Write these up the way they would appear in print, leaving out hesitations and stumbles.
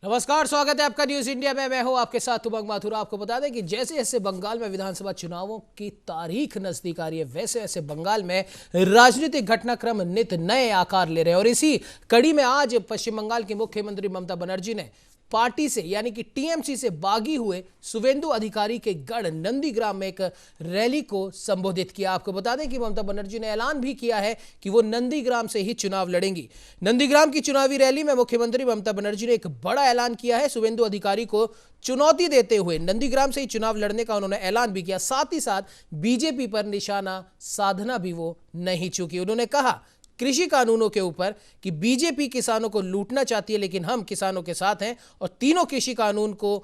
नमस्कार, स्वागत है आपका न्यूज इंडिया में। मैं हूं आपके साथ उमंग माथुर। आपको बता दें कि जैसे जैसे बंगाल में विधानसभा चुनावों की तारीख नजदीक आ रही है, वैसे वैसे बंगाल में राजनीतिक घटनाक्रम नित नए आकार ले रहे हैं। और इसी कड़ी में आज पश्चिम बंगाल की मुख्यमंत्री ममता बनर्जी ने पार्टी से यानी कि टीएमसी से बागी हुए शुवेंदु अधिकारी के गढ़ नंदीग्राम में एक रैली को संबोधित किया। आपको बता दें कि ममता बनर्जी ने ऐलान भी किया है कि वो नंदीग्राम से ही चुनाव लड़ेंगी। नंदीग्राम की चुनावी रैली में मुख्यमंत्री ममता बनर्जी ने एक बड़ा ऐलान किया है। शुवेंदु अधिकारी को चुनौती देते हुए नंदीग्राम से ही चुनाव लड़ने का उन्होंने ऐलान भी किया। साथ ही साथ बीजेपी पर निशाना साधना भी वो नहीं चूकी। उन्होंने कहा कृषि कानूनों के ऊपर कि बीजेपी किसानों को लूटना चाहती है, लेकिन हम किसानों के साथ हैं और तीनों कृषि कानून को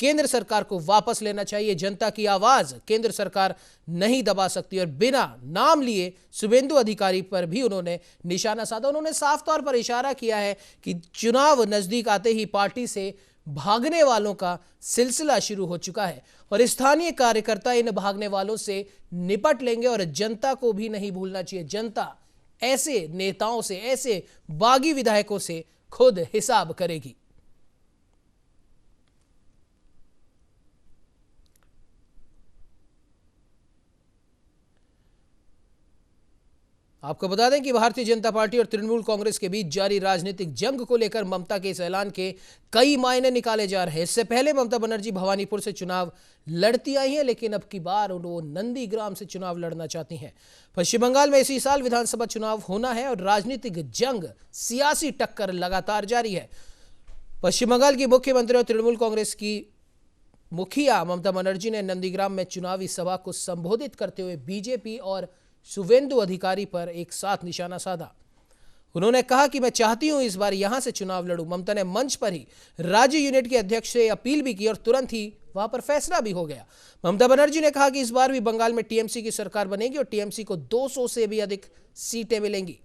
केंद्र सरकार को वापस लेना चाहिए। जनता की आवाज केंद्र सरकार नहीं दबा सकती। और बिना नाम लिए शुवेंदु अधिकारी पर भी उन्होंने निशाना साधा। उन्होंने साफ तौर पर इशारा किया है कि चुनाव नजदीक आते ही पार्टी से भागने वालों का सिलसिला शुरू हो चुका है और स्थानीय कार्यकर्ता इन भागने वालों से निपट लेंगे और जनता को भी नहीं भूलना चाहिए। जनता ऐसे नेताओं से, ऐसे बागी विधायकों से खुद हिसाब करेगी। आपको बता दें कि भारतीय जनता पार्टी और तृणमूल कांग्रेस के बीच जारी राजनीतिक जंग को लेकर ममता के इस ऐलान के कई मायने निकाले जा रहे हैं। इससे पहले ममता बनर्जी भवानीपुर से चुनाव लड़ती आई हैं, लेकिन अब की बार वो नंदीग्राम से चुनाव लड़ना चाहती हैं। पश्चिम बंगाल में इसी साल विधानसभा चुनाव होना है और राजनीतिक जंग, सियासी टक्कर लगातार जारी है। पश्चिम बंगाल की मुख्यमंत्री और तृणमूल कांग्रेस की मुखिया ममता बनर्जी ने नंदीग्राम में चुनावी सभा को संबोधित करते हुए बीजेपी और शुवेंदु अधिकारी पर एक साथ निशाना साधा। उन्होंने कहा कि मैं चाहती हूं इस बार यहां से चुनाव लड़ूं। ममता ने मंच पर ही राज्य यूनिट के अध्यक्ष से अपील भी की और तुरंत ही वहां पर फैसला भी हो गया। ममता बनर्जी ने कहा कि इस बार भी बंगाल में टीएमसी की सरकार बनेगी और टीएमसी को 200 से भी अधिक सीटें मिलेंगी।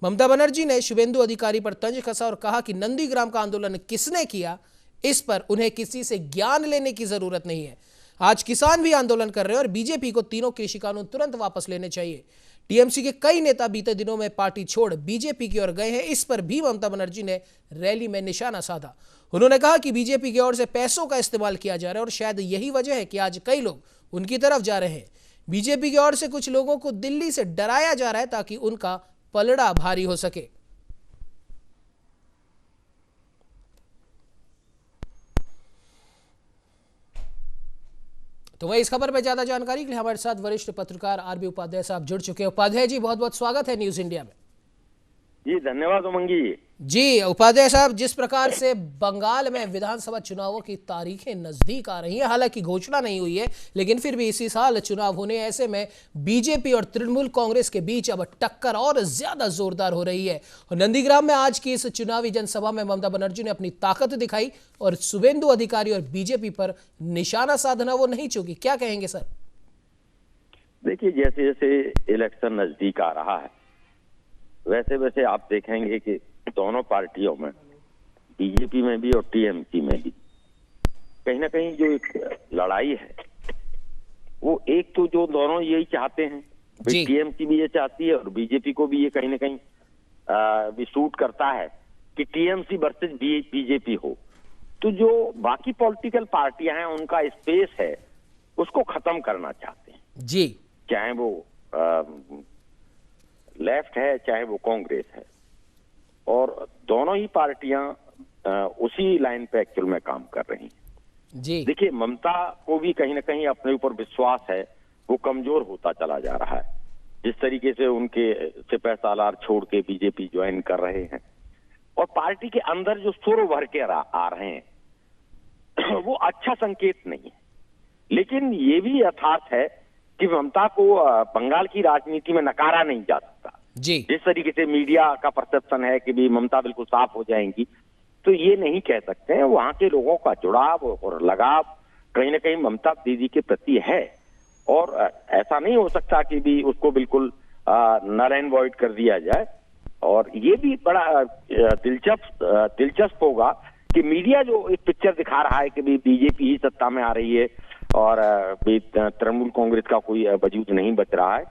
ममता बनर्जी ने शुवेंदु अधिकारी पर तंज कसा और कहा कि नंदीग्राम का आंदोलन किसने किया, इस पर उन्हें किसी से ज्ञान लेने की जरूरत नहीं है। आज किसान भी आंदोलन कर रहे हैं और बीजेपी को तीनों कृषि कानून तुरंत वापस लेने चाहिए। टीएमसी के कई नेता बीते दिनों में पार्टी छोड़ बीजेपी की ओर गए हैं। इस पर भी ममता बनर्जी ने रैली में निशाना साधा। उन्होंने कहा कि बीजेपी की ओर से पैसों का इस्तेमाल किया जा रहा है और शायद यही वजह है कि आज कई लोग उनकी तरफ जा रहे हैं। बीजेपी की ओर से कुछ लोगों को दिल्ली से डराया जा रहा है ताकि उनका पलड़ा भारी हो सके। तो वही इस खबर पर ज्यादा जानकारी के लिए हमारे साथ वरिष्ठ पत्रकार आरबी उपाध्याय साहब जुड़ चुके हैं। उपाध्याय जी, बहुत बहुत स्वागत है न्यूज इंडिया में। जी धन्यवाद उमंगी जी। उपाध्याय साहब, जिस प्रकार से बंगाल में विधानसभा चुनावों की तारीखें नजदीक आ रही हैं, हालांकि घोषणा नहीं हुई है, लेकिन फिर भी इसी साल चुनाव होने, ऐसे में बीजेपी और तृणमूल कांग्रेस के बीच अब टक्कर और ज्यादा जोरदार हो रही है। और नंदीग्राम में आज की इस चुनावी जनसभा में ममता बनर्जी ने अपनी ताकत दिखाई और शुवेंदु अधिकारी और बीजेपी पर निशाना साधना वो नहीं चूकी। क्या कहेंगे सर? देखिए, जैसे जैसे इलेक्शन नजदीक आ रहा है वैसे वैसे आप देखेंगे कि दोनों पार्टियों में, बीजेपी में भी और टीएमसी में भी, कहीं ना कहीं जो एक लड़ाई है वो एक तो जो दोनों यही चाहते हैं, टीएमसी भी ये चाहती है और बीजेपी को भी ये कहीं ना कहीं भी सूट करता है कि टीएमसी वर्सेस बीजेपी हो। तो जो बाकी पॉलिटिकल पार्टियां हैं उनका स्पेस है उसको खत्म करना चाहते हैं जी, चाहे वो लेफ्ट है चाहे वो कांग्रेस है। और दोनों ही पार्टियां उसी लाइन पे एक्चुअल में काम कर रही हैं। जी, देखिए, ममता को भी कहीं ना कहीं अपने ऊपर विश्वास है, वो कमजोर होता चला जा रहा है। जिस तरीके से उनके सिपह सालार छोड़ के बीजेपी ज्वाइन कर रहे हैं और पार्टी के अंदर जो सुर उभर के आ रहे हैं वो अच्छा संकेत नहीं है। लेकिन ये भी यथार्थ है कि ममता को बंगाल की राजनीति में नकारा नहीं जा सकता। जी, जिस तरीके से मीडिया का परसेप्शन है कि भी ममता बिल्कुल साफ हो जाएंगी, तो ये नहीं कह सकते हैं। वहां के लोगों का जुड़ाव और लगाव कहीं ना कहीं ममता दीदी के प्रति है और ऐसा नहीं हो सकता कि भी उसको बिल्कुल नल एंड वॉइड कर दिया जाए। और ये भी बड़ा दिलचस्प होगा कि मीडिया जो एक पिक्चर दिखा रहा है कि भी बीजेपी ही सत्ता में आ रही है और तृणमूल कांग्रेस का कोई वजूद नहीं बच रहा है,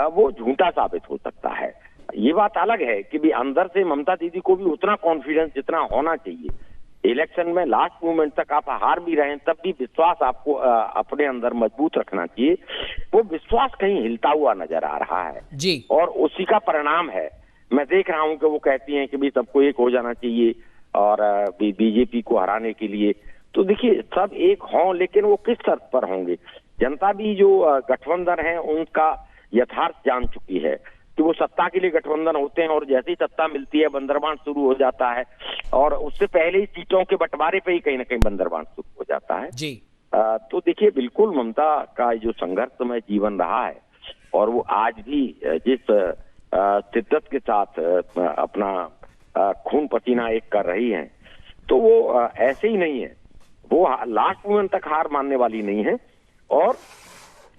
वो झूठा साबित हो सकता है। ये बात अलग है कि भी अंदर से ममता दीदी को भी उतना कॉन्फिडेंस जितना होना चाहिए इलेक्शन में लास्ट मोमेंट तक आप हार भी रहे हैं तब भी विश्वास आपको अपने अंदर मजबूत रखना चाहिए। वो विश्वास कहीं हिलता हुआ नजर आ रहा है जी। और उसी का परिणाम है। मैं देख रहा हूं कि वो कहती हैं कि भी सबको एक हो जाना चाहिए और बीजेपी को हराने के लिए। तो देखिए सब एक हों, लेकिन वो किस शर्त पर होंगे? जनता भी जो गठबंधन है उनका यथार्थ जान चुकी है कि वो सत्ता के लिए गठबंधन होते हैं और जैसे ही सत्ता मिलती है बंदरबांट शुरू हो जाता है और उससे पहले ही सीटों के बंटवारे पे ही कहीं ना कहीं बंदरबांट शुरू हो जाता है जी। तो देखिए बिल्कुल ममता का जो संघर्षमय जीवन रहा है और वो आज भी जिस शिद्दत के साथ अपना खून पसीना एक कर रही हैं, तो वो ऐसे ही नहीं है, वो लास्ट मोमेंट तक हार मानने वाली नहीं है और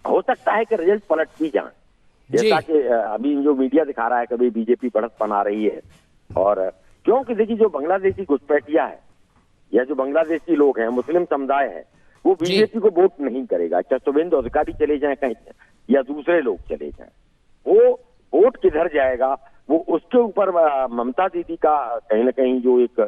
हो सकता है कि रिजल्ट पलट भी जाए। जैसा कि अभी जो मीडिया दिखा रहा है कभी बीजेपी बढ़त बना रही है और क्योंकि देखिए जो बांग्लादेशी घुसपैठिया है या जो बांग्लादेशी लोग हैं, मुस्लिम समुदाय है, वो बीजेपी को वोट नहीं करेगा, चाहे शुभेंदु अधिकारी चले जाएं कहीं या दूसरे लोग चले जाएं, वो वोट किधर जाएगा वो उसके ऊपर ममता दीदी का कहीं ना कहीं जो एक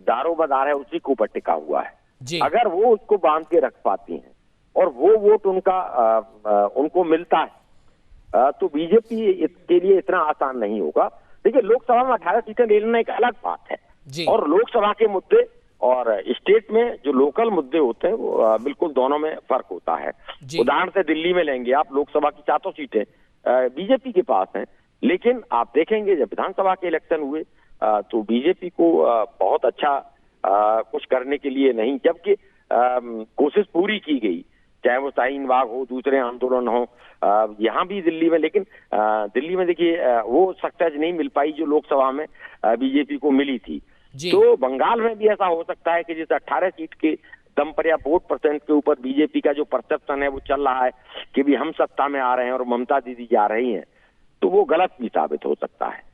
दारोमदार है उसी के ऊपर टिका हुआ है। अगर वो उसको बांध के रख पाती हैं और वो वोट उनको मिलता है तो बीजेपी के लिए इतना आसान नहीं होगा। देखिए लोकसभा में 18 सीटें ले लेना एक अलग बात है और लोकसभा के मुद्दे और स्टेट में जो लोकल मुद्दे होते हैं वो बिल्कुल दोनों में फर्क होता है। उदाहरण से दिल्ली में लेंगे आप, लोकसभा की 400 सीटें बीजेपी के पास हैं, लेकिन आप देखेंगे जब विधानसभा के इलेक्शन हुए तो बीजेपी को बहुत अच्छा कुछ करने के लिए नहीं, जबकि कोशिश पूरी की गई, चाहे वो शाहीन बाग हो, दूसरे आंदोलन हो, यहाँ भी दिल्ली में, लेकिन दिल्ली में देखिए वो सक्सेस नहीं मिल पाई जो लोकसभा में बीजेपी को मिली थी। तो बंगाल में भी ऐसा हो सकता है कि जिस 18 सीट के दम पर या वोट परसेंट के ऊपर बीजेपी का जो परसेप्शन है वो चल रहा है कि भी हम सत्ता में आ रहे हैं और ममता दीदी जा रही हैं, तो वो गलत भी साबित हो सकता है।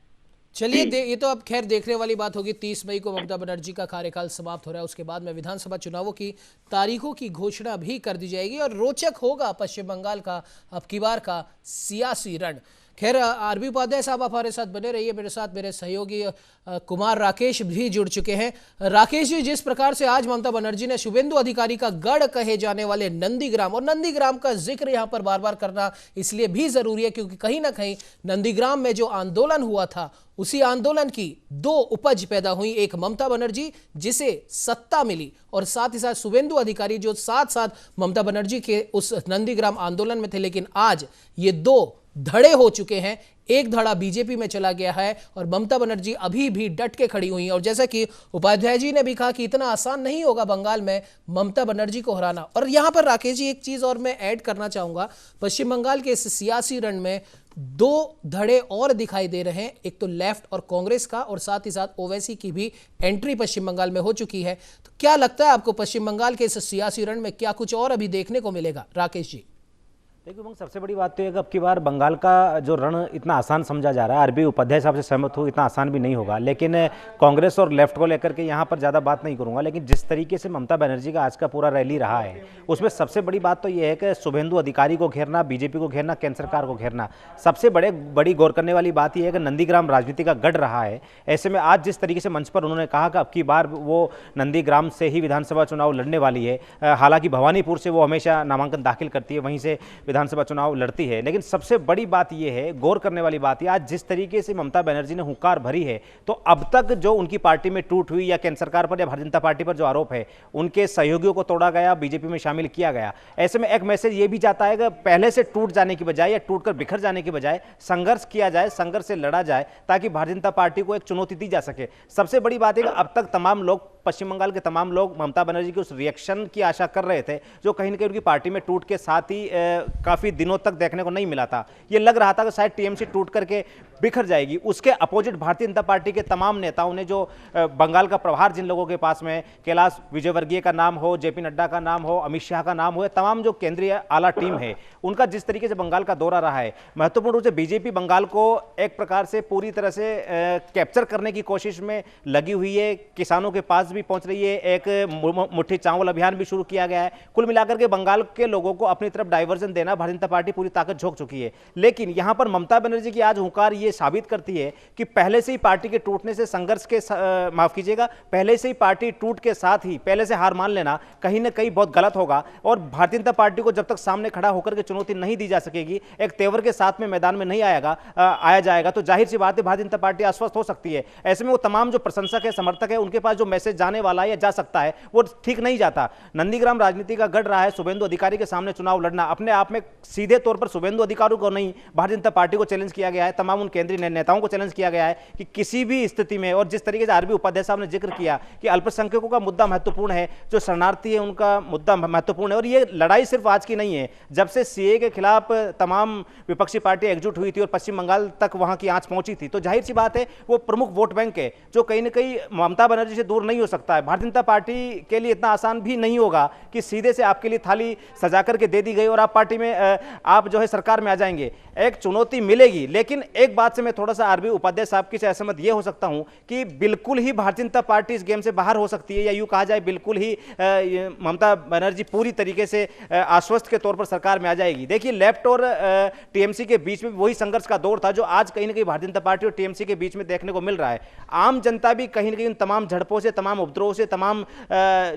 चलिए ये तो अब खैर देखने वाली बात होगी। 30 मई को ममता बनर्जी का कार्यकाल समाप्त हो रहा है, उसके बाद में विधानसभा चुनावों की तारीखों की घोषणा भी कर दी जाएगी और रोचक होगा पश्चिम बंगाल का अब की बार का सियासी रण। खैर आरबी उपाध्याय साहब आप हमारे साथ बने रहिए, मेरे साथ मेरे सहयोगी कुमार राकेश भी जुड़ चुके हैं। राकेश जी, जिस प्रकार से आज ममता बनर्जी ने शुभेंदु अधिकारी का गढ़ कहे जाने वाले नंदीग्राम, और नंदीग्राम का जिक्र यहां पर बार बार करना इसलिए भी जरूरी है क्योंकि कहीं ना कहीं नंदीग्राम में जो आंदोलन हुआ था उसी आंदोलन की दो उपज पैदा हुई, एक ममता बनर्जी जिसे सत्ता मिली और साथ ही साथ शुभेंदु अधिकारी जो साथ साथ ममता बनर्जी के उस नंदीग्राम आंदोलन में थे, लेकिन आज ये दो धड़े हो चुके हैं। एक धड़ा बीजेपी में चला गया है और ममता बनर्जी अभी भी डट के खड़ी हुई हैं और जैसा कि उपाध्याय जी ने भी कहा कि इतना आसान नहीं होगा बंगाल में ममता बनर्जी को हराना। और यहां पर राकेश जी एक चीज और मैं ऐड करना चाहूंगा, पश्चिम बंगाल के इस सियासी रण में दो धड़े और दिखाई दे रहे हैं, एक तो लेफ्ट और कांग्रेस का और साथ ही साथ ओवैसी की भी एंट्री पश्चिम बंगाल में हो चुकी है। तो क्या लगता है आपको पश्चिम बंगाल के इस सियासी रण में क्या कुछ और अभी देखने को मिलेगा? राकेश जी। देखिए उमंग, सबसे बड़ी बात तो है कि अब की बार बंगाल का जो रण इतना आसान समझा जा रहा है, आरबी उपाध्याय साहब से सहमत हूँ, इतना आसान भी नहीं होगा, लेकिन कांग्रेस और लेफ्ट को लेकर के यहाँ पर ज़्यादा बात नहीं करूँगा। लेकिन जिस तरीके से ममता बनर्जी का आज का पूरा रैली रहा है उसमें सबसे बड़ी बात तो ये है कि शुभेंदु अधिकारी को घेरना, बीजेपी को घेरना, केंद्र सरकार को घेरना, सबसे बड़ी गौर करने वाली बात यह है कि नंदीग्राम राजनीति का गढ़ रहा है। ऐसे में आज जिस तरीके से मंच पर उन्होंने कहा कि अब की बार वो नंदीग्राम से ही विधानसभा चुनाव लड़ने वाली है, हालांकि भवानीपुर से वो हमेशा नामांकन दाखिल करती है, वहीं से विधानसभा चुनाव लड़ती है, लेकिन सबसे बड़ी बात यह है, गौर करने वाली बात यह आज जिस तरीके से ममता बनर्जी ने हुंकार भरी है, तो अब तक जो उनकी पार्टी में टूट हुई या केंद्र सरकार पर या भारतीय जनता पार्टी पर जो आरोप है, उनके सहयोगियों को तोड़ा गया, बीजेपी में शामिल किया गया। ऐसे में एक मैसेज ये भी जाता है कि पहले से टूट जाने की बजाय या टूटकर बिखर जाने की बजाय संघर्ष किया जाए, संघर्ष से लड़ा जाए ताकि भारतीय जनता पार्टी को एक चुनौती दी जा सके। सबसे बड़ी बात है कि अब तक तमाम लोग, पश्चिम बंगाल के तमाम लोग ममता बनर्जी के उस रिएक्शन की आशा कर रहे थे जो कहीं ना कहीं उनकी पार्टी में टूट के साथ ही काफी दिनों तक देखने को नहीं मिला था। ये लग रहा था कि शायद टीएमसी टूट करके बिखर जाएगी। उसके अपोजिट भारतीय जनता पार्टी के तमाम नेताओं ने, जो बंगाल का प्रभार जिन लोगों के पास में, कैलाश विजयवर्गीय का नाम हो, जेपी नड्डा का नाम हो, अमित शाह का नाम हो, तमाम जो केंद्रीय आला टीम है उनका जिस तरीके से बंगाल का दौरा रहा है, महत्वपूर्ण रूप से बीजेपी बंगाल को एक प्रकार से पूरी तरह से कैप्चर करने की कोशिश में लगी हुई है। किसानों के पास भी पहुंच रही है, एक मुट्ठी चावल अभियान भी शुरू किया गया है। कुल मिलाकर के बंगाल के लोगों को अपनी तरफ डाइवर्जन देना भारतीय जनता पार्टी पूरी ताकत झोंक चुकी है। लेकिन यहां पर ममता बनर्जी की आज हुंकार ये ये साबित करती है कि पहले से ही पार्टी के टूटने से संघर्ष के माफ कीजिएगा, पहले से ही पार्टी टूट के साथ ही पहले से हार मान लेना कहीं ना कहीं बहुत गलत होगा। और भारतीय जनता पार्टी को जब तक सामने खड़ा होकर के चुनौती नहीं दी जा सकेगी, एक तेवर के साथ में मैदान में नहीं आया जाएगा, तो जाहिर सी बात है भारतीय जनता पार्टी अस्वस्थ हो सकती है। ऐसे में वो तमाम जो प्रशंसक है, समर्थक है, उनके पास जो मैसेज जाने वाला है या जा सकता है वो ठीक नहीं जाता। नंदीग्राम राजनीति का गढ़ रहा है शुभेंदु अधिकारी के सामने चुनाव लड़ना। अपने आप में सीधे तौर पर शुभेंदु अधिकारी को नहीं, भारतीय जनता पार्टी को चैलेंज किया गया है, तमाम उन केंद्रीय नेताओं को चैलेंज किया गया है कि किसी भी स्थिति में, और जिस तरीके से आरबी उपाध्याय साहब ने जिक्र किया कि अल्पसंख्यकों का मुद्दा महत्वपूर्ण है, जो शरणार्थी है उनका मुद्दा महत्वपूर्ण है, और ये लड़ाई सिर्फ आज की नहीं है। जब से सीए के खिलाफ तमाम विपक्षी पार्टियां एकजुट हुई थी और पश्चिम बंगाल तक वहां की आंच पहुंची थी, तो जाहिर सी बात है वो प्रमुख वोट बैंक है जो कहीं ना कहीं ममता बनर्जी से दूर नहीं हो सकता है। भारतीय जनता पार्टी के लिए इतना आसान भी नहीं होगा कि सीधे से आपके लिए थाली सजा करके दे दी गई और आप पार्टी में आप जो है सरकार में आ जाएंगे। एक चुनौती मिलेगी, लेकिन एक बात से मैं थोड़ा सा आरबी उपाध्याय साहब की से असहमत ये हो सकता हूं कि बिल्कुल ही भारतीय जनता पार्टी इस गेम से बाहर हो सकती है, या यूं कहा जाए बिल्कुल ही ममता बनर्जी पूरी तरीके से आश्वस्त के तौर पर सरकार में आ जाएगी। देखिए, लेफ्ट और टीएमसी के बीच में वही संघर्ष का दौर था जो आज कहीं ना कहीं भारतीय जनता पार्टी और टीएमसी के बीच में देखने को मिल रहा है। आम जनता भी कहीं ना कहीं उन तमाम झड़पों से, तमाम उपद्रवों से, तमाम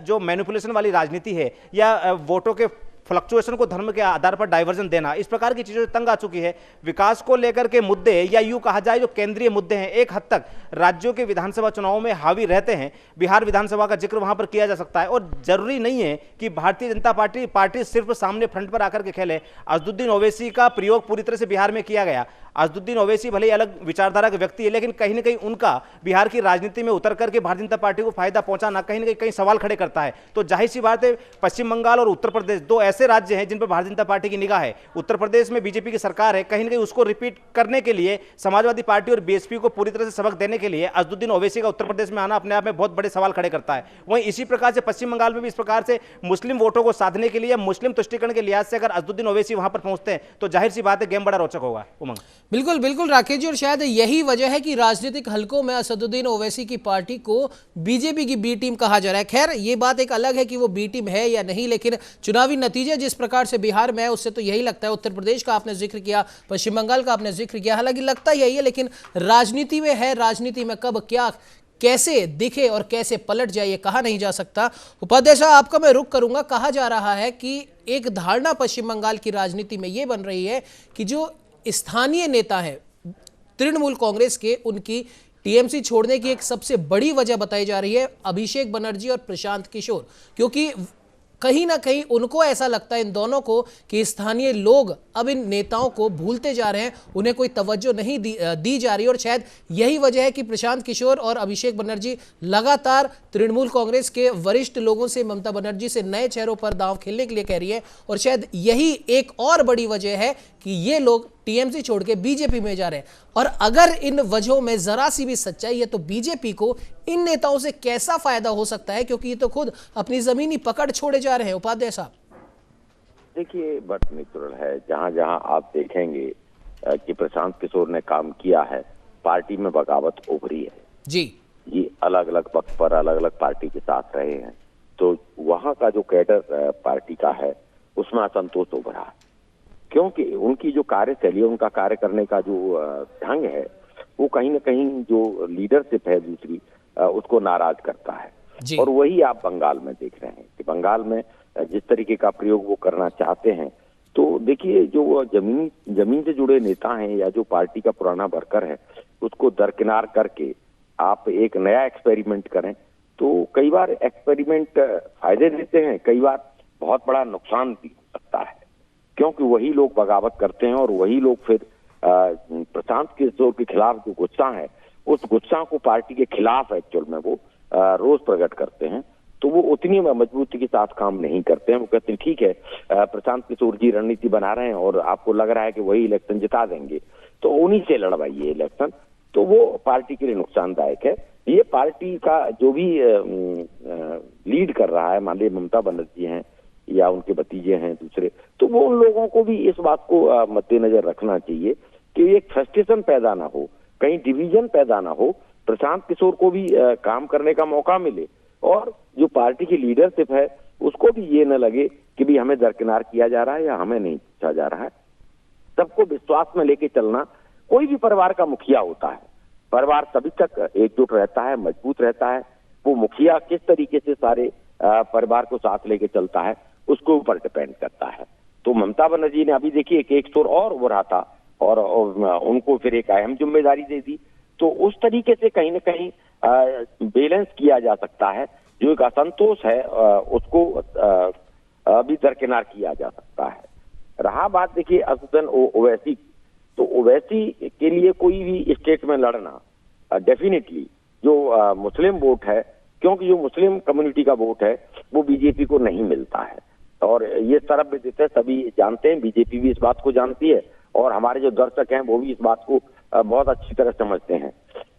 जो मैनिपुलेशन वाली राजनीति है या वोटों के फ्लक्चुएशन को धर्म के आधार पर डाइवर्जन देना, इस प्रकार की चीजों से तंग आ चुकी है। विकास को लेकर के मुद्दे, या यूं कहा जाए जो केंद्रीय मुद्दे हैं, एक हद तक राज्यों के विधानसभा चुनावों में हावी रहते हैं। बिहार विधानसभा का जिक्र वहां पर किया जा सकता है, और जरूरी नहीं है कि भारतीय जनता पार्टी सिर्फ सामने फ्रंट पर आकर के खेले। असदुद्दीन ओवैसी का प्रयोग पूरी तरह से बिहार में किया गया। असदुद्दीन ओवैसी भले ही अलग विचारधारा के व्यक्ति है, लेकिन कहीं ना कहीं उनका बिहार की राजनीति में उतर करके भारतीय जनता पार्टी को फायदा पहुंचाना कहीं ना कहीं सवाल खड़े करता है। तो जाहिर सी बात है, पश्चिम बंगाल और उत्तर प्रदेश दो ऐसे राज्य हैं जिन पर भारतीय जनता पार्टी की निगाह है। उत्तर प्रदेश में बीजेपी की सरकार है, कहीं ना कहीं उसको रिपीट करने के लिए, समाजवादी पार्टी और बीएसपी को पूरी तरह से सबक देने के लिए असदुद्दीन ओवैसी का उत्तर प्रदेश में आना अपने आप में बहुत बड़े सवाल खड़े करता है। वहीं इसी प्रकार से पश्चिम बंगाल में भी इस प्रकार से मुस्लिम वोटों को साधने के लिए, मुस्लिम तुष्टीकरण के लिहाज से अगर असदुद्दीन ओवैसी वहां पर पहुंचते हैं तो जाहिर सी बात है गेम बड़ा रोचक होगा। उमंग, बिल्कुल बिल्कुल राकेश जी, और शायद यही वजह है कि राजनीतिक हलकों में असदुद्दीन ओवैसी की पार्टी को बीजेपी की बी टीम कहा जा रहा है। खैर, ये बात एक अलग है कि वो बी टीम है या नहीं, लेकिन चुनावी नतीजे जिस प्रकार से बिहार में है उससे तो यही लगता है। उत्तर प्रदेश का आपने जिक्र किया, पश्चिम बंगाल का आपने जिक्र किया, हालांकि लगता यही है, लेकिन राजनीति में है, राजनीति में कब क्या कैसे दिखे और कैसे पलट जाए ये कहा नहीं जा सकता। उपाध्याय साहब, आपका मैं रुख करूंगा। कहा जा रहा है कि एक धारणा पश्चिम बंगाल की राजनीति में यह बन रही है कि जो स्थानीय नेता हैं तृणमूल कांग्रेस के, उनकी टीएमसी छोड़ने की एक सबसे बड़ी वजह बताई जा रही है अभिषेक बनर्जी और प्रशांत किशोर, क्योंकि कहीं ना कहीं उनको ऐसा लगता है इन दोनों को कि स्थानीय लोग अब इन नेताओं को भूलते जा रहे हैं, उन्हें कोई तवज्जो नहीं दी जा रही। और शायद यही वजह है कि प्रशांत किशोर और अभिषेक बनर्जी लगातार तृणमूल कांग्रेस के वरिष्ठ लोगों से ममता बनर्जी से नए चेहरों पर दांव खेलने के लिए कह रही है। और शायद यही एक और बड़ी वजह है कि ये लोग टीएमसी छोड़ के बीजेपी में जा रहे हैं। और अगर इन वजहों में जरा सी भी सच्चाई है तो बीजेपी को इन नेताओं से कैसा फायदा हो सकता है, क्योंकि ये तो खुद अपनी जमीनी पकड़ छोड़े जा रहे हैं। उपाध्याय साहब, देखिए, बट नेचुरल है, जहां जहां आप देखेंगे कि प्रशांत किशोर ने काम किया है, पार्टी में बगावत उभरी है जी, ये अलग अलग वक्त पर अलग अलग पार्टी के साथ रहे हैं, तो वहां का जो कैडर पार्टी का है उसमें असंतोष उभरा है, क्योंकि उनकी जो कार्यशैली है, उनका कार्य करने का जो ढंग है, वो कहीं ना कहीं जो लीडरशिप है दूसरी उसको नाराज करता है। और वही आप बंगाल में देख रहे हैं कि बंगाल में जिस तरीके का प्रयोग वो करना चाहते हैं, तो देखिए जो जमीन से जुड़े नेता हैं या जो पार्टी का पुराना वर्कर है, उसको दरकिनार करके आप एक नया एक्सपेरिमेंट करें, तो कई बार एक्सपेरिमेंट फायदे देते हैं, कई बार बहुत बड़ा नुकसान भी हो सकता है, क्योंकि वही लोग बगावत करते हैं और वही लोग फिर प्रशांत किशोर के खिलाफ जो गुस्सा है, उस गुस्सा को पार्टी के खिलाफ एक्चुअल में वो रोज प्रकट करते हैं, तो वो उतनी मजबूती के साथ काम नहीं करते हैं। वो कहते हैं ठीक है, प्रशांत किशोर जी रणनीति बना रहे हैं और आपको लग रहा है कि वही इलेक्शन जिता देंगे, तो उन्हीं से लड़वाइए इलेक्शन, तो वो पार्टी के लिए नुकसानदायक है। ये पार्टी का जो भी लीड कर रहा है, मान लीजिए ममता बनर्जी हैं या उनके भतीजे हैं दूसरे, तो वो उन लोगों को भी इस बात को मद्देनजर रखना चाहिए कि एक फ्रस्ट्रेशन पैदा ना हो, कहीं डिवीजन पैदा ना हो, प्रशांत किशोर को भी काम करने का मौका मिले और जो पार्टी की लीडरशिप है उसको भी ये न लगे कि भी हमें दरकिनार किया जा रहा है या हमें नहीं पूछा जा रहा है। सबको विश्वास में लेके चलना कोई भी परिवार का मुखिया होता है, परिवार तभी तक एकजुट रहता है, मजबूत रहता है। वो मुखिया किस तरीके से सारे परिवार को साथ लेके चलता है उसके ऊपर डिपेंड करता है। तो ममता बनर्जी ने अभी देखिए एक सुर और उभरा था और उनको फिर एक अहम जिम्मेदारी दे दी। तो उस तरीके से कहीं ना कहीं बैलेंस किया जा सकता है, जो एक असंतोष है उसको अभी दरकिनार किया जा सकता है। रहा बात देखिए असदन ओवैसी, तो ओवैसी के लिए कोई भी स्टेट में लड़ना डेफिनेटली जो मुस्लिम वोट है, क्योंकि जो मुस्लिम कम्युनिटी का वोट है वो बीजेपी को नहीं मिलता है और ये तरफ देते सभी जानते हैं, बीजेपी भी इस बात को जानती है और हमारे जो दर्शक हैं वो भी इस बात को बहुत अच्छी तरह समझते हैं।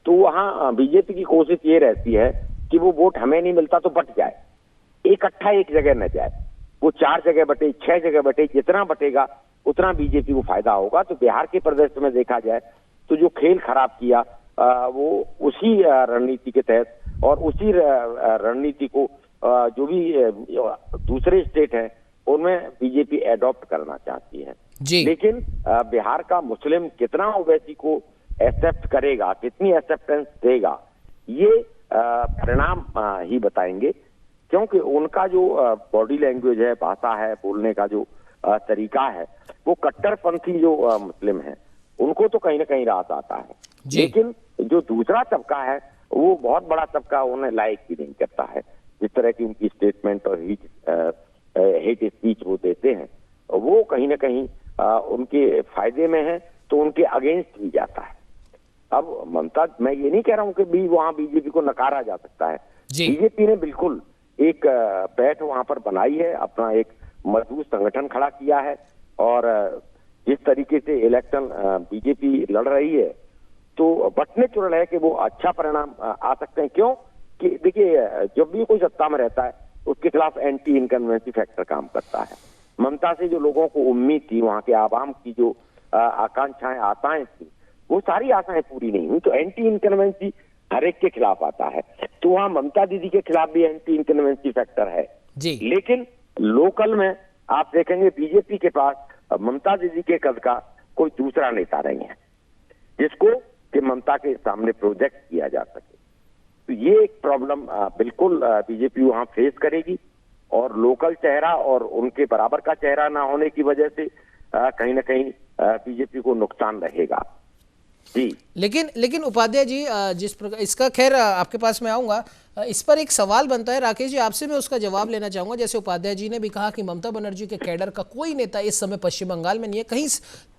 तो वहाँ बीजेपी की कोशिश ये रहती है कि वो वोट हमें नहीं मिलता तो बट जाए, इकट्ठा एक जगह न जाए, वो 4 जगह बटे, 6 जगह बटे, जितना बटेगा उतना बीजेपी को फायदा होगा। तो बिहार के प्रदेश में देखा जाए तो जो खेल खराब किया वो उसी रणनीति के तहत और उसी रणनीति को जो भी दूसरे स्टेट है उनमें बीजेपी एडॉप्ट करना चाहती है जी। लेकिन बिहार का मुस्लिम कितना ओवैसी को एक्सेप्ट करेगा, कितनी एक्सेप्टेंस देगा, ये परिणाम ही बताएंगे, क्योंकि उनका जो बॉडी लैंग्वेज है, भाषा है, बोलने का जो तरीका है, वो कट्टरपंथी जो मुस्लिम है उनको तो कहीं ना कहीं रास आता है। लेकिन जो दूसरा तबका है वो बहुत बड़ा तबका उन्हें लाइक भी नहीं करता है। जिस तरह की उनकी स्टेटमेंट और हेट स्पीच वो देते हैं वो कहीं ना कहीं उनके फायदे में है, तो उनके अगेंस्ट भी जाता है। अब ममता, मैं ये नहीं कह रहा हूँ कि भी वहां बीजेपी को नकारा जा सकता है, बीजेपी ने बिल्कुल एक बैठ वहां पर बनाई है, अपना एक मजबूत संगठन खड़ा किया है और जिस तरीके से इलेक्शन बीजेपी लड़ रही है तो बटने चुरल है कि वो अच्छा परिणाम आ सकते हैं। क्यों कि देखिए जब भी कोई सत्ता में रहता है उसके खिलाफ एंटी इनकन्वेंसी फैक्टर काम करता है। ममता से जो लोगों को उम्मीद थी, वहां के आवाम की जो आकांक्षाएं, आशाएं थी, वो सारी आशाएं पूरी नहीं हुई, तो एंटी इनकन्वेंसी हर एक के खिलाफ आता है। तो वहां ममता दीदी के खिलाफ भी एंटी इनकन्वेंसी फैक्टर है जी। लेकिन लोकल में आप देखेंगे बीजेपी के पास ममता दीदी के कद का कोई दूसरा नेता नहीं है जिसको कि ममता के सामने प्रोजेक्ट किया जा सके। तो ये एक प्रॉब्लम बिल्कुल बीजेपी वहां फेस करेगी और लोकल चेहरा और उनके बराबर का चेहरा ना होने की वजह से कहीं ना कहीं बीजेपी को नुकसान रहेगा जी। लेकिन उपाध्याय जी, जिस प्रकार इसका, खैर आपके पास मैं आऊंगा, इस पर एक सवाल बनता है राकेश जी, आपसे मैं उसका जवाब लेना चाहूंगा। जैसे उपाध्याय जी ने भी कहा कि ममता बनर्जी के कैडर का कोई नेता इस समय पश्चिम बंगाल में नहीं है, कहीं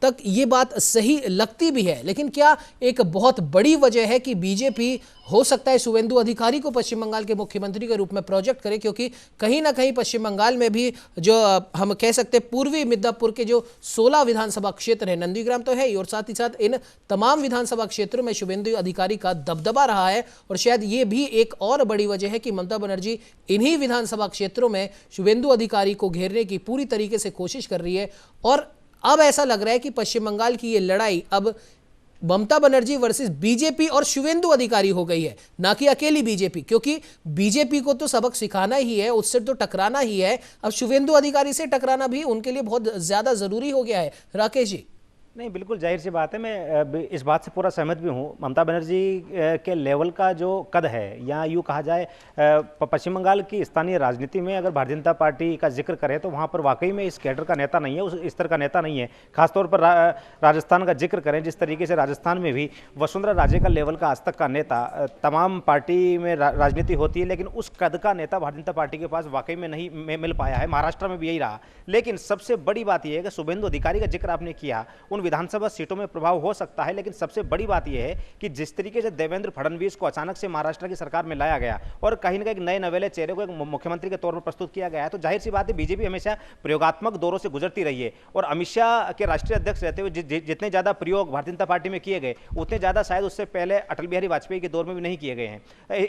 तक ये बात सही लगती भी है, लेकिन क्या एक बहुत बड़ी वजह है कि बीजेपी हो सकता है शुवेंदु अधिकारी को पश्चिम बंगाल के मुख्यमंत्री के रूप में प्रोजेक्ट करे, क्योंकि कहीं ना कहीं पश्चिम बंगाल में भी जो हम कह सकते हैं पूर्वी मिदनापुर के जो 16 विधानसभा क्षेत्र है, नंदीग्राम तो है ही, और साथ ही साथ इन तमाम विधानसभा क्षेत्रों में शुवेंदु अधिकारी का दबदबा रहा है, और शायद ये भी एक और बड़ी वजह है कि ममता बनर्जी इन्हीं विधानसभा क्षेत्रों में शुवेंदु अधिकारी को घेरने की पूरी तरीके से कोशिश कर रही है। और अब ऐसा लग रहा है कि पश्चिम बंगाल की ये लड़ाई अब ममता बनर्जी वर्सेस बीजेपी और शुवेंदु अधिकारी हो गई है, ना कि अकेली बीजेपी, क्योंकि बीजेपी को तो सबक सिखाना ही है, उससे तो टकराना ही है, अब शुवेंदु अधिकारी से टकराना भी उनके लिए बहुत ज्यादा जरूरी हो गया है। राकेश जी। नहीं, बिल्कुल जाहिर सी बात है, मैं इस बात से पूरा सहमत भी हूँ। ममता बनर्जी के लेवल का जो कद है, या यूँ कहा जाए पश्चिम बंगाल की स्थानीय राजनीति में अगर भारतीय जनता पार्टी का जिक्र करें तो वहाँ पर वाकई में इस कैडर का नेता नहीं है, उस स्तर का नेता नहीं है। खासतौर पर राजस्थान का जिक्र करें, जिस तरीके से राजस्थान में भी वसुंधरा राजे का लेवल का आज तक का नेता, तमाम पार्टी में राजनीति होती है लेकिन उस कद का नेता भारतीय जनता पार्टी के पास वाकई में नहीं मिल पाया है। महाराष्ट्र में भी यही रहा। लेकिन सबसे बड़ी बात यह है कि शुवेंदु अधिकारी का जिक्र आपने किया, उन विधानसभा सीटों में प्रभाव हो सकता है, लेकिन सबसे बड़ी बात यह है कि जिस तरीके से देवेंद्र फडणवीस को अचानक से महाराष्ट्र की सरकार में लाया गया और कहीं ना कहीं नए नवेले चेहरे को एक मुख्यमंत्री के तौर पर प्रस्तुत किया गया है, तो जाहिर सी बात है बीजेपी हमेशा प्रयोगात्मक दौरों से गुजरती रही है। और अमित शाह के राष्ट्रीय अध्यक्ष रहते हुए जितने ज्यादा प्रयोग भारतीय जनता पार्टी में किए गए उतने ज्यादा शायद उससे पहले अटल बिहारी वाजपेयी के दौर में भी नहीं किए गए हैं।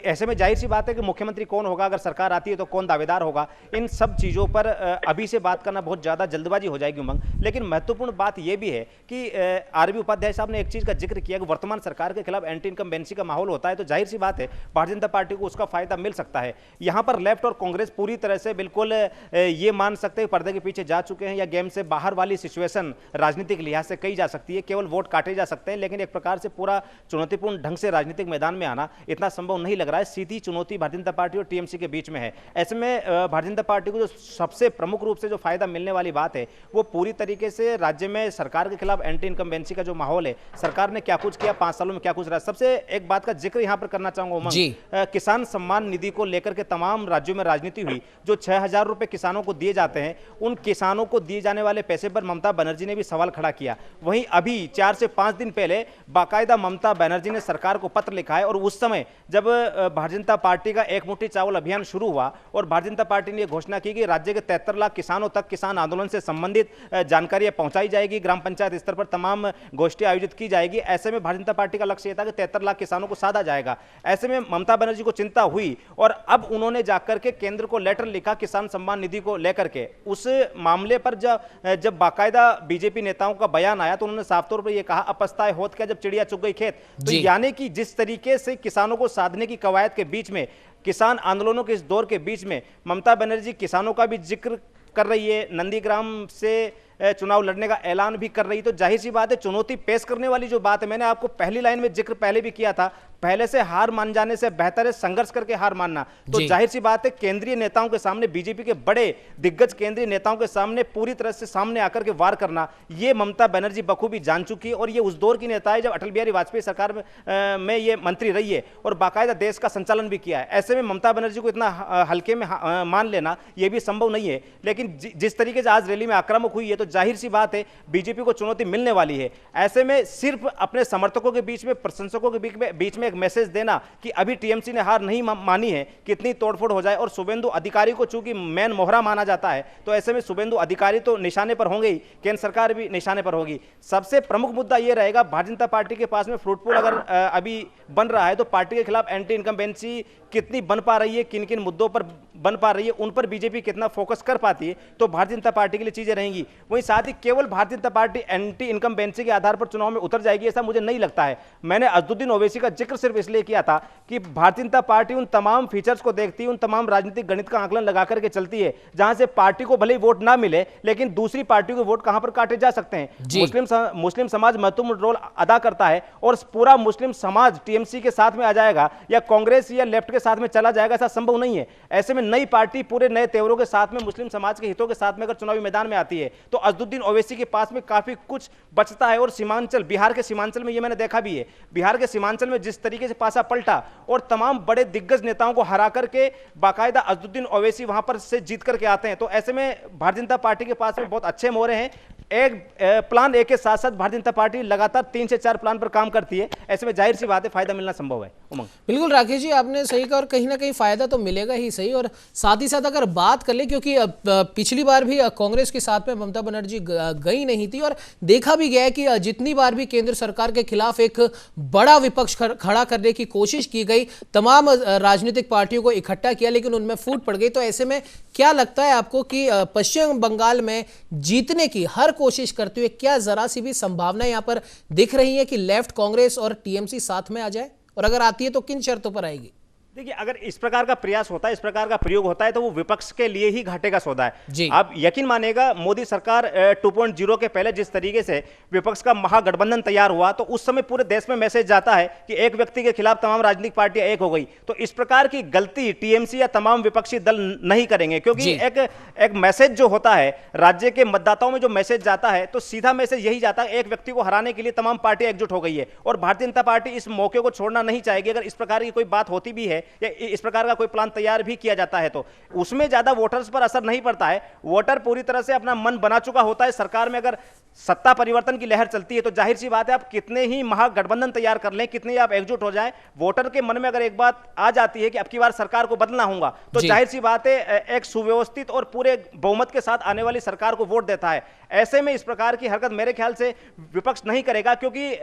ऐसे में जाहिर सी बात है कि मुख्यमंत्री कौन होगा, अगर सरकार आती है तो कौन दावेदार होगा, इन सब चीजों पर अभी से बात करना बहुत ज्यादा जल्दबाजी हो जाएगी उमंग। लेकिन महत्वपूर्ण बात यह भी है कि आरबी उपाध्याय साहब ने एक चीज का जिक्र किया कि वर्तमान सरकार के खिलाफ एंटी इनकम्बेंसी का माहौल होता है, तो जाहिर सी बात है भारतीय जनता पार्टी को उसका फायदा मिल सकता है। यहां पर लेफ्ट और कांग्रेस पूरी तरह से बिल्कुल ये मान सकते हैं पर्दे के पीछे जा चुके हैं, या गेम से बाहर वाली सिचुएशन राजनीतिक लिहाज से कही जा सकती है। केवल वोट काटे जा सकते हैं, लेकिन एक प्रकार से पूरा चुनौतीपूर्ण ढंग से राजनीतिक मैदान में आना इतना संभव नहीं लग रहा है। सीधी चुनौती भारतीय जनता पार्टी और टीएमसी के बीच में है। ऐसे में भारतीय जनता पार्टी को जो सबसे प्रमुख रूप से जो फायदा मिलने वाली बात है वो पूरी तरीके से राज्य में सरकार के खिलाफ एंटी इनकम्बेंसी का जो माहौल है, सरकार ने क्या कुछ किया 5 सालों में, क्या कुछ रहा। सबसे एक बात का जिक्र यहां पर करना चाहूंगा उमंग, किसान सम्मान निधि को लेकर के तमाम राज्यों में राजनीति हुई। जो 6,000 रुपए किसानों को दिए जाते हैं, उन किसानों को दिए जाने वाले पैसे पर ममता बनर्जी ने भी सवाल खड़ा किया। वहीं अभी 4 से 5 दिन पहले बाकायदा ममता बनर्जी ने सरकार को पत्र लिखा है, और उस समय जब भारतीय जनता पार्टी का एक मुट्ठी चावल अभियान शुरू हुआ और भारतीय जनता पार्टी ने यह घोषणा की कि राज्य के 73 लाख किसानों तक किसान आंदोलन से संबंधित जानकारियां पहुंचाई जाएगी, ग्राम पंचायत स्तर पर तमाम गोष्ठी आयोजित की जाएगी। ऐसे में भारतीय जनता पार्टी का लक्ष्य था कि 73 लाख किसानों को साधा जाएगा। ऐसे में ममता बनर्जी को चिंता हुई और अब उन्होंने जाकर के केंद्र को लेटर लिखा किसान सम्मान निधि को लेकर के। उस मामले पर जब बाकायदा बीजेपी नेताओं का बयान आया तो उन्होंने साफ तौर पर यह कहा, अपस्ताए होत क्या जब चिड़िया चुग गई खेत। तो यानी कि जिस तरीके से किसानों को साधने की कवायद के बीच में, किसान आंदोलनों के इस दौर के बीच में ममता बनर्जी किसानों का भी जिक्र कर रही है, नंदीग्राम से चुनाव लड़ने का ऐलान भी कर रही, तो जाहिर सी बात है चुनौती पेश करने वाली जो बात है, मैंने आपको पहली लाइन में जिक्र पहले भी किया था, पहले से हार मान जाने से बेहतर है संघर्ष करके हार मानना। तो जाहिर सी बात है केंद्रीय नेताओं के सामने, बीजेपी के बड़े दिग्गज केंद्रीय नेताओं के सामने पूरी तरह से सामने आकर के वार करना, ये ममता बनर्जी बखूबी जान चुकी है। और ये उस दौर की नेता है जब अटल बिहारी वाजपेयी सरकार में ये मंत्री रही है और बाकायदा देश का संचालन भी किया है। ऐसे में ममता बनर्जी को इतना हल्के में मान लेना ये भी संभव नहीं है। लेकिन जिस तरीके से आज रैली में आक्रामक हुई है, तो जाहिर सी बात है बीजेपी को चुनौती मिलने वाली है। ऐसे में सिर्फ अपने समर्थकों के बीच में, प्रशंसकों के बीच में एक मैसेज देना कि अभी टीएमसी ने हार नहीं मानी है, कितनी तोड़फोड़ हो जाए, और शुभेंदु अधिकारी को चूंकि मैन मोहरा माना जाता है, तो ऐसे में शुभेंदु अधिकारी तो निशाने पर होंगे ही, केंद्र सरकार भी निशाने पर होगी। सबसे प्रमुख मुद्दा यह रहेगा, भारतीय जनता पार्टी के पास में फ्रूटफुल अगर अभी बन रहा है तो पार्टी के खिलाफ एंटी इनकम्बेंसी कितनी बन पा रही है, किन किन मुद्दों पर बन पा रही है, उन पर बीजेपी कितना फोकस कर पाती है, तो भारतीय जनता पार्टी के लिए चीजें रहेंगी। वहीं साथ ही केवल Bharatiya Janata party anti incumbency के आधार पर चुनाव में उतर जाएगी ऐसा मुझे नहीं लगता है। मैंने असदुद्दीन ओवैसी का जिक्र सिर्फ इसलिए किया था कि भारतीय जनता पार्टी उन तमाम फीचर्स को देखती है, उन तमाम राजनीतिक गणित का आकलन लगा करके चलती है, जहां से पार्टी को भले ही वोट ना मिले लेकिन दूसरी पार्टियों के वोट कहां पर काटे जा सकते हैं। मुस्लिम समाज महत्वपूर्ण रोल अदा करता है और पूरा मुस्लिम समाज टीएमसी के साथ में आ जाएगा या कांग्रेस या लेफ्ट के साथ में चला जाएगा, ऐसा संभव नहीं है। ऐसे में नई पार्टी पूरे नए तेवरों के साथ में, मुस्लिम समाज के हितों के साथ में अगर चुनावी मैदान में आती है तो असदुद्दीन ओवैसी के पास में काफी कुछ बचता है। और सीमांचल, बिहार के सीमांचल में ये मैंने देखा भी है, बिहार के सीमांचल में जिस तरीके से पासा पलटा और तमाम बड़े दिग्गज नेताओं को हरा करके बाकायदा असदुद्दीन ओवैसी वहां पर से जीत करके आते हैं, तो ऐसे में भारतीय जनता पार्टी के पास में बहुत अच्छे मोहरे हैं। एक प्लान ए के साथ साथ भारतीय जनता पार्टी लगातार 3 से 4 प्लान पर काम करती है। ऐसे में जाहिर सी बात है फायदा मिलना संभव है। उमंग, बिल्कुल राकेश जी, आपने सही कहा, और कहीं ना कहीं फायदा तो मिलेगा ही सही। और साथ ही साथ अगर बात कर ले, क्योंकि पिछली बार भी कांग्रेस के साथ में ममता बनर्जी गई नहीं थी, और देखा भी गया है कि जितनी बार भी केंद्र सरकार के खिलाफ एक बड़ा विपक्ष खड़ा करने की कोशिश की गई, तमाम राजनीतिक पार्टियों को इकट्ठा किया, लेकिन उनमें फूट पड़ गई। तो ऐसे में क्या लगता है आपको कि पश्चिम बंगाल में जीतने की हर कोशिश करते हुए क्या जरा सी भी संभावना यहां पर दिख रही है कि लेफ्ट, कांग्रेस और टीएमसी साथ में आ जाए? और अगर आती है तो किन शर्तों पर आएगी? देखिए, अगर इस प्रकार का प्रयास होता है, इस प्रकार का प्रयोग होता है, तो वो विपक्ष के लिए ही घाटे का सौदा है। आप यकीन मानेगा, मोदी सरकार 2.0 के पहले जिस तरीके से विपक्ष का महागठबंधन तैयार हुआ, तो उस समय पूरे देश में मैसेज जाता है कि एक व्यक्ति के खिलाफ तमाम राजनीतिक पार्टियां एक हो गई। तो इस प्रकार की गलती टीएमसी या तमाम विपक्षी दल नहीं करेंगे, क्योंकि एक मैसेज जो होता है, राज्य के मतदाताओं में जो मैसेज जाता है, तो सीधा मैसेज यही जाता है, एक व्यक्ति को हराने के लिए तमाम पार्टियां एकजुट हो गई है। और भारतीय जनता पार्टी इस मौके को छोड़ना नहीं चाहेगी। अगर इस प्रकार की कोई बात होती भी है या इस प्रकार का कोई प्लान तैयार भी किया जाता है, तो उसमें ज्यादा वोटर्स पर असर नहीं पड़ता है। वोटर पूरी तरह से अपना मन बना चुका होता है। सरकार में अगर सत्ता परिवर्तन की लहर चलती है, तो जाहिर सी बात है, आप कितने ही महागठबंधन तैयार कर लें, कितने ही आप एकजुट हो जाएं, वोटर के मन में अगर एक बात आ जाती है कि अब की बार सरकार को बदलना होगा, तो जाहिर सी बात है एक सुव्यवस्थित और पूरे बहुमत के साथ आने वाली सरकार को वोट देता है। ऐसे में इस प्रकार की हरकत मेरे ख्याल से विपक्ष नहीं करेगा, क्योंकि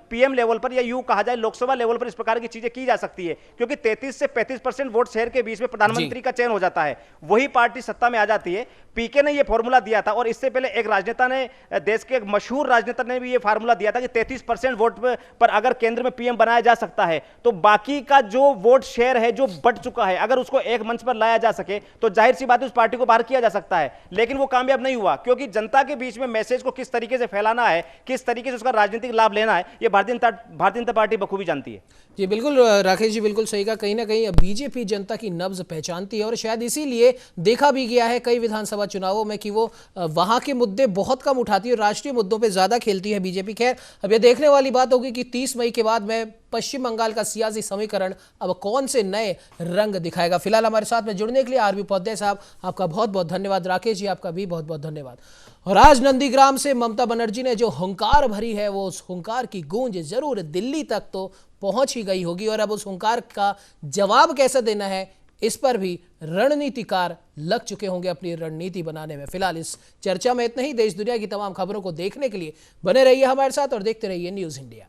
पीएम लेवल पर या यूं कहा जाए लोकसभा लेवल पर इस प्रकार की चीजें की जा सकती है, क्योंकि 33 30 से 35% वोट शेयर के बीच में प्रधानमंत्री का चयन हो जाता है, वही पार्टी सत्ता में आ जाती है। पीके ने यह फॉर्मूला दिया था और इससे पहले एक राजनेता ने, देश के एक मशहूर राजनेता ने भी यह फार्मूला दिया था कि 33% वोट पर अगर केंद्र में पीएम बनाया जा सकता है तो बाकी का जो वोट शेयर है जो बढ़ चुका है, अगर उसको एक मंच पर लाया जा सके तो जाहिर सी बात है उस पार्टी को बाहर किया जा सकता है। लेकिन वो कामयाब नहीं हुआ, क्योंकि जनता के बीच में मैसेज को किस तरीके से फैलाना है, किस तरीके से उसका राजनीतिक लाभ लेना है, ये भारतीय जनता पार्टी बखूबी जानती है। जी बिल्कुल राकेश जी, बिल्कुल सही कहा। कहीं ना कहीं बीजेपी जनता की नब्ज पहचानती है और शायद इसीलिए देखा भी गया है कई विधानसभा चुनावों में कि वो वहां के मुद्दे बहुत कम उठाती है और राष्ट्रीय मुद्दों पे ज्यादा खेलती है बीजेपी। खैर, अब ये देखने वाली बात होगी कि 30 मई के बाद में पश्चिम बंगाल का सियासी समीकरण अब कौन से नए रंग दिखाएगा। फिलहाल हमारे साथ में जुड़ने के लिए आरबी उपाध्याय साहब, आपका बहुत बहुत धन्यवाद। राकेश जी, आपका भी बहुत बहुत धन्यवाद। और आज नंदीग्राम से ममता बनर्जी ने जो हुंकार भरी है, वो उस हुंकार की गूंज जरूर दिल्ली तक तो पहुंच ही गई होगी और अब उस हुंकार का जवाब कैसे देना है, इस पर भी रणनीतिकार लग चुके होंगे अपनी रणनीति बनाने में। फिलहाल इस चर्चा में इतना ही। देश दुनिया की तमाम खबरों को देखने के लिए बने रहिए हमारे साथ और देखते रहिए न्यूज़ इंडिया।